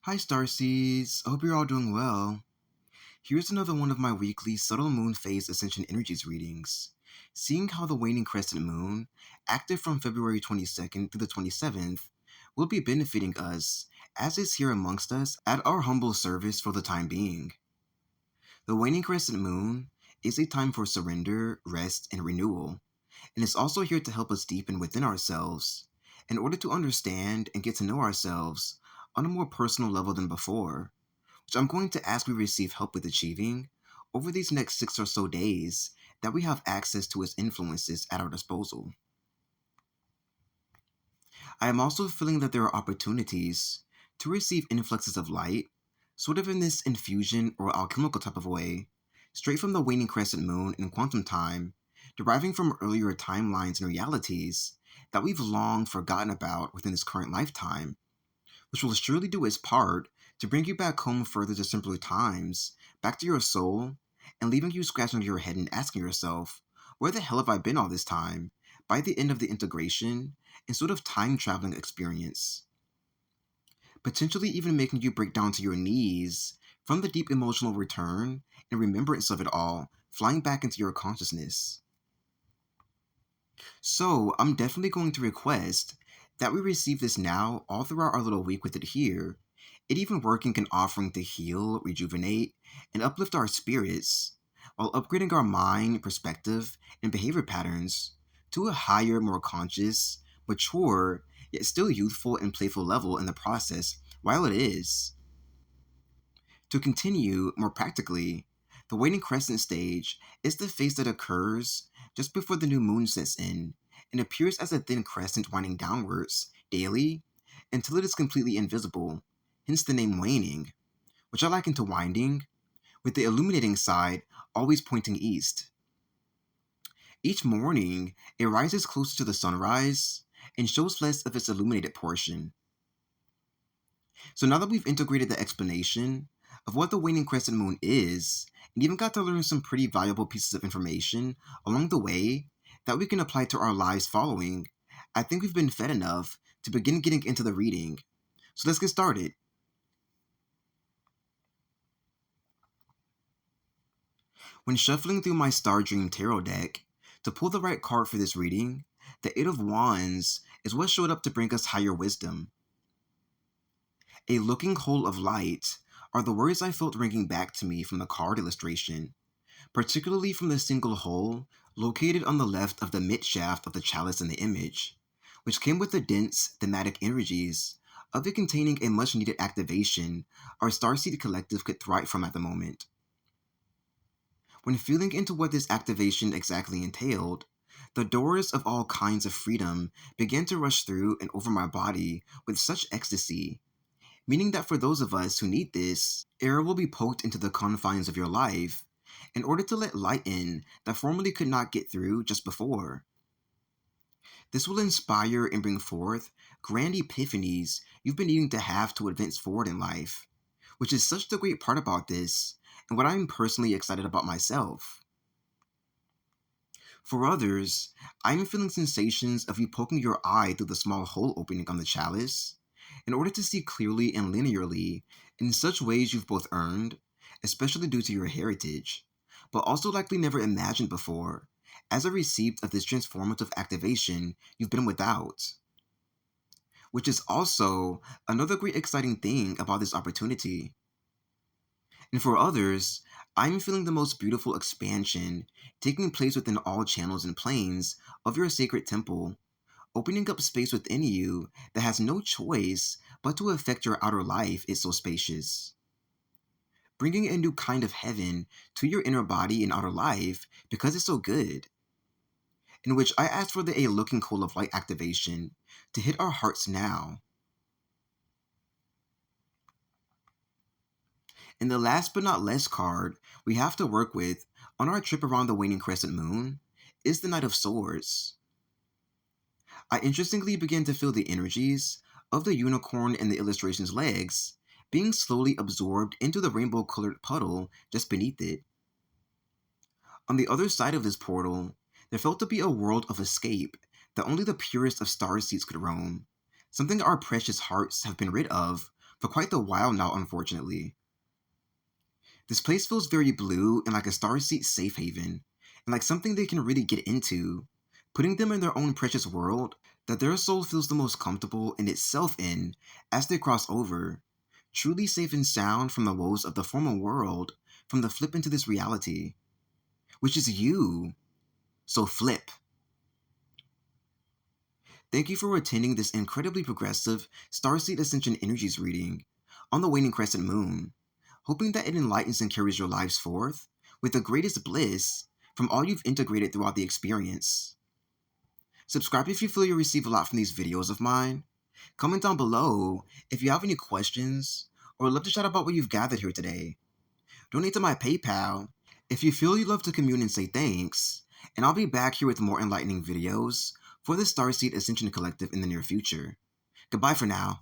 Hi Starseeds, I hope you're all doing well. Here's another one of my weekly subtle moon phase ascension energies readings. Seeing how the waning crescent moon, active from February 22nd through the 27th, will be benefiting us as it's here amongst us at our humble service for the time being. The waning crescent moon is a time for surrender, rest, and renewal, and it's also here to help us deepen within ourselves in order to understand and get to know ourselves on a more personal level than before, which I'm going to ask we receive help with achieving over these next 6 or so days that we have access to its influences at our disposal. I am also feeling that there are opportunities to receive influxes of light, sort of in this infusion or alchemical type of way, straight from the waning crescent moon in quantum time, deriving from earlier timelines and realities that we've long forgotten about within this current lifetime, which will surely do its part to bring you back home further to simpler times, back to your soul, and leaving you scratching your head and asking yourself, where the hell have I been all this time? By the end of the integration and sort of time traveling experience. Potentially even making you break down to your knees from the deep emotional return and remembrance of it all, flying back into your consciousness. So, I'm definitely going to request that we receive this now all throughout our little week with it here, it even working an offering to heal, rejuvenate, and uplift our spirits, while upgrading our mind, perspective, and behavior patterns to a higher, more conscious, mature, yet still youthful and playful level in the process while it is. To continue, more practically, the waning crescent stage is the phase that occurs just before the new moon sets in and appears as a thin crescent winding downwards daily until it is completely invisible, hence the name waning, which I liken to winding, with the illuminating side always pointing east. Each morning, it rises closer to the sunrise and shows less of its illuminated portion. So now that we've integrated the explanation of what the waning crescent moon is, and even got to learn some pretty valuable pieces of information along the way that we can apply to our lives following, I think we've been fed enough to begin getting into the reading. So let's get started. When shuffling through my Star Dream Tarot deck to pull the right card for this reading, the Eight of Wands is what showed up to bring us higher wisdom. A looking hole of light are the words I felt ringing back to me from the card illustration, particularly from the single hole located on the left of the midshaft of the chalice in the image, which came with the dense, thematic energies of it containing a much needed activation our Starseed collective could thrive from at the moment. When feeling into what this activation exactly entailed, the doors of all kinds of freedom began to rush through and over my body with such ecstasy, meaning that for those of us who need this, air will be poked into the confines of your life in order to let light in that formerly could not get through just before. This will inspire and bring forth grand epiphanies you've been needing to have to advance forward in life, which is such the great part about this, and what I'm personally excited about myself. For others, I'm feeling sensations of you poking your eye through the small hole opening on the chalice in order to see clearly and linearly in such ways you've both earned, especially due to your heritage, but also likely never imagined before, as a receipt of this transformative activation you've been without. Which is also another great exciting thing about this opportunity. And for others, I'm feeling the most beautiful expansion taking place within all channels and planes of your sacred temple, opening up space within you that has no choice but to affect your outer life is so spacious. Bringing a new kind of heaven to your inner body and outer life because it's so good. In which I ask for the A looking coal of light activation to hit our hearts now. And the last but not least card we have to work with on our trip around the waning crescent moon is the Knight of Swords. I interestingly began to feel the energies of the unicorn and the illustration's legs being slowly absorbed into the rainbow-colored puddle just beneath it. On the other side of this portal, there felt to be a world of escape that only the purest of starseeds could roam, something our precious hearts have been rid of for quite the while now, unfortunately. This place feels very blue and like a starseed safe haven, and like something they can really get into, putting them in their own precious world that their soul feels the most comfortable in itself in as they cross over, truly safe and sound from the woes of the former world, from the flip into this reality, which is you. So flip. Thank you for attending this incredibly progressive Starseed Ascension Energies reading on the Waning Crescent Moon, hoping that it enlightens and carries your lives forth with the greatest bliss from all you've integrated throughout the experience. Subscribe if you feel you receive a lot from these videos of mine. Comment down below if you have any questions or would love to chat about what you've gathered here today. Donate to my PayPal if you feel you'd love to commune and say thanks, and I'll be back here with more enlightening videos for the Starseed Ascension Collective in the near future. Goodbye for now.